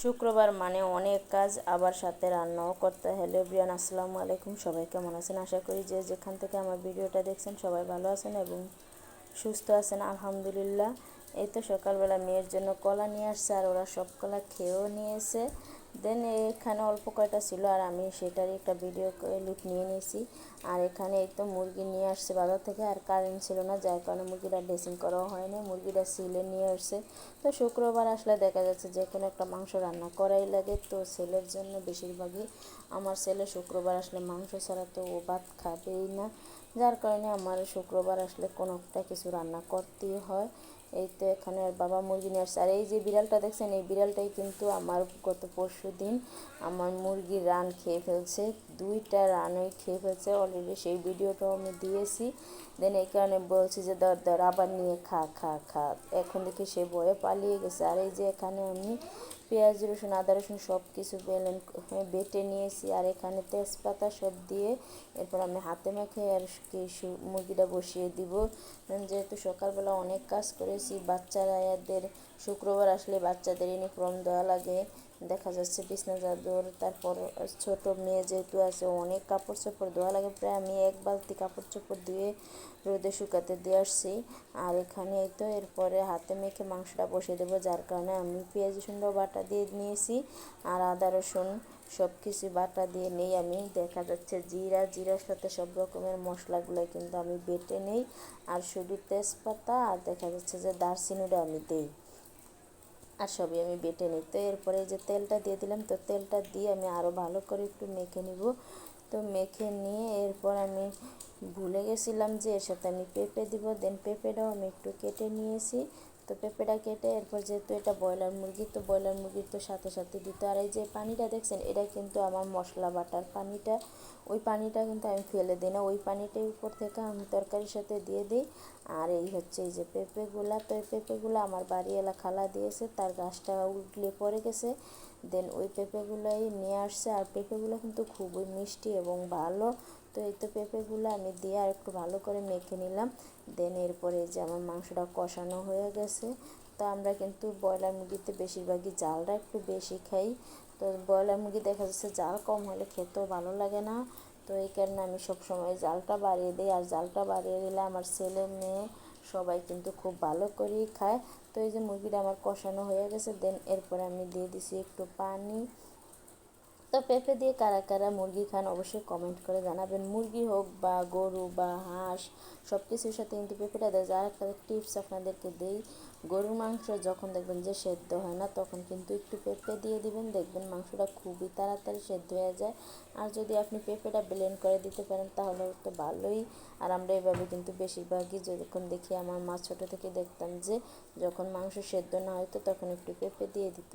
শুক্রবার মানে অনেক কাজ, আবার সাথে রান্নাও করতে। হ্যালো এভরিওয়ান, আসসালামু আলাইকুম। সবাই কেমন আছেন? আশা করি যে যেখান থেকে আমার ভিডিওটা দেখছেন সবাই ভালো আছেন এবং সুস্থ আছেন। আলহামদুলিল্লাহ। এই তো সকালবেলা মেয়ের জন্য কলা নিয়ে আসছে, আর ওরা সব কলা খেয়েও নিয়েছে। দেন এখানে অল্প কয়টা ছিল, আর আমি সেটারই একটা ভিডিও ক্লিপ নিয়ে নিয়েছি। আর এখানে এই তো মুরগি নিয়ে আসছে বাজার থেকে, আর কারেন্ট ছিল না, যার কারণে মুরগিটা ড্রেসিং করাও হয়নি। মুরগিটা সিলে নিয়ে আসছে। তো শুক্রবার আসলে দেখা যাচ্ছে যে কোনো একটা মাংস রান্না করাই লাগে। তো ছেলের জন্য বেশিরভাগই, আমার ছেলে শুক্রবার আসলে মাংস ছাড়া তো ও ভাত খাবেই না, যার কারণে আমার শুক্রবার আসলে কোনো একটা কিছু রান্না করতেই হয়। এই তো এখানে আর বাবা মুরগি নিয়ে আসছে। আর এই যে বিড়ালটা দেখছেন, এই বিড়ালটাই কিন্তু আমার গত পরশু দিন আমার মুরগির রান খেয়ে ফেলছে। 2টা রানই খেয়ে ফেলছে অলরেডি, সেই ভিডিওটাও আমি দিয়েছি। দেন এই কারণে বলছি যে দর দর আবার নিয়ে খা খা খা। এখন দেখি সে ভয়ে পালিয়ে গেছে। আর এই যে এখানে আমি পেঁয়াজ রসুন আদা রসুন সব কিছু বেটে নিয়েছি, আর এখানে তেজপাতা সব দিয়ে এরপর আমি হাতে মেখে আর মুরগিটা বসিয়ে দিব। যেহেতু সকালবেলা অনেক কাজ করেছি, বাচ্চারা এদের শুক্রবার আসলে বাচ্চাদের ইউনিফর্ম দেওয়া লাগে, দেখা যাচ্ছে বিছনা চাদর, তারপর ছোট মেয়ে যেহেতু আছে অনেক কাপড় চোপড় ধোয়া লাগে, প্রায় আমি 1 বালতি কাপড় চোপড় ধুয়ে রোদে শুকাতে দিয়ে আসছি। আর এখানে এই তো এরপরে হাতে মেখে মাংসটা বসিয়ে দেবো, যার কারণে আমি পেঁয়াজ রসুনটাও বাটা দিয়ে নিয়েছি, আর আদা রসুন সব কিছু বাটা দিয়ে নেই। আমি দেখা যাচ্ছে জিরার সাথে সব রকমের মশলাগুলো কিন্তু আমি বেটে নেই, আর শুধু তেজপাতা আর দেখা যাচ্ছে যে দারচিনিটা আমি দিই, আর সবই আমি বেটে নিই। তো এরপরে যে তেলটা দিয়ে দিলাম, তো তেলটা দিয়ে আমি আরও ভালো করে একটু মেখে নিব। তো মেখে নিয়ে এরপর আমি ভুলে গেছিলাম যে এর সাথে আমি পেঁপে দিব। দেন পেঁপেটাও আমি একটু কেটে নিয়েছি। তো পেঁপেটা কেটে এরপর যেহেতু এটা ব্রয়লার মুরগি, তো ব্রয়লার মুরগির তো সাথে সাথে দিতে। আর এই যে পানিটা দেখছেন, এটা কিন্তু আমার মশলা বাটার পানিটা, ওই পানিটা কিন্তু আমি ফেলে দিই না, ওই পানিটাই উপর থেকে আমি তরকারির সাথে দিয়ে দিই। আর এই হচ্ছে এই যে পেঁপেগুলা, তো এই পেঁপেগুলো আমার বাড়িওয়ালা খালা দিয়েছে, তার গাছটা উঠলে পড়ে গেছে। দেন ওই পেঁপেগুলাই নিয়ে আসছে, আর পেঁপেগুলো কিন্তু খুবই মিষ্টি এবং ভালো। তো এই তো পেঁপেগুলো আমি দিয়ে আর একটু ভালো করে মেখে নিলাম। দেন এরপরে যে আমার মাংসটা কষানো হয়ে গেছে। তো আমরা কিন্তু ব্রয়লার মুরগিতে বেশিরভাগই জালটা একটু বেশি খাই। তো ব্রয়লার মুরগি দেখা যাচ্ছে জাল কম হলে খেতেও ভালো লাগে না। তো এই কারণে আমি সবসময় জালটা বাড়িয়ে দিই, আর জালটা বাড়িয়ে দিলে আমার ছেলে মেয়ে সবাই কিন্তু খুব ভালো করেই খায়। তো এই যে মুরগিটা আমার কষানো হয়ে গেছে, দেন এরপরে আমি দিয়ে দিছি একটু পানি। তো পেঁপে দিয়ে কারা কারা মুরগি খান অবশ্যই কমেন্ট করে জানাবেন। মুরগি হোক বা গরু বা হাঁস, সব কিছুর সাথে কিন্তু পেঁপেটা দেয়। যার একটা টিপস আপনাদেরকে দেই, গরুর মাংস যখন দেখবেন যে সেদ্ধ হয় না, তখন কিন্তু একটু পেঁপে দিয়ে দিবেন, দেখবেন মাংসটা খুবই তাড়াতাড়ি সেদ্ধ হয়ে যায়। আর যদি আপনি পেঁপেটা ব্লেন্ড করে দিতে পারেন তাহলে তো ভালোই। আর আমরা এভাবে কিন্তু বেশিরভাগই যখন দেখি, আমার মা ছোটো থেকে দেখতাম যে যখন মাংস সেদ্ধ না হতো তখন একটু পেঁপে দিয়ে দিত।